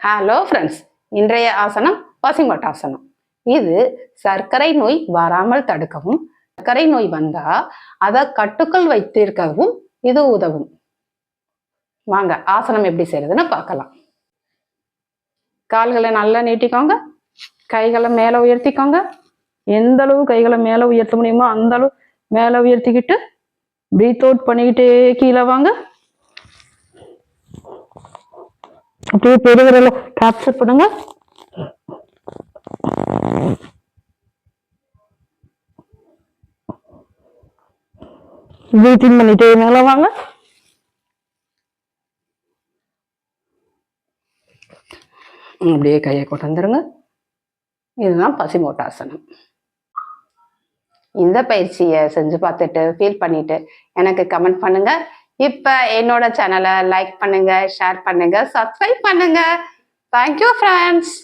Hello friends, இன்றைய ஆசனம் பசிமோட்டாசனம். இது சர்க்கரை நோய் வராமல் தடுக்கவும், சர்க்கரை நோய் வந்தா அதை கட்டுக்குள் வைத்திருக்கவும் இது உதவும். வாங்க ஆசனம் எப்படி செய்யறதுன்னு பார்க்கலாம். கால்களை நல்லா நீட்டிக்கோங்க, கைகளை மேலே உயர்த்திக்கோங்க. எந்த அளவு கைகளை மேலே உயர்த்த முடியுமோ அந்த அளவு மேலே உயர்த்திக்கிட்டு பிரீத் அவுட் பண்ணிக்கிட்டே கீழே வாங்க. அப்படியே பெருவிரல கேப்சர் பண்ணுங்க. பிரீத்திங் பண்ணிட்டே மேல வாங்க. அப்படியே கையை கொண்டு வந்துருங்க. இதுதான் பசிமோட்டாசனம். இந்த பயிற்சியை செஞ்சு பார்த்துட்டு ஃபீல் பண்ணிட்டு எனக்கு கமெண்ட் பண்ணுங்க. இப்ப என்னோட சேனலை லைக் பண்ணுங்க, ஷேர் பண்ணுங்க, சப்ஸ்கிரைப் பண்ணுங்க. Thank you friends.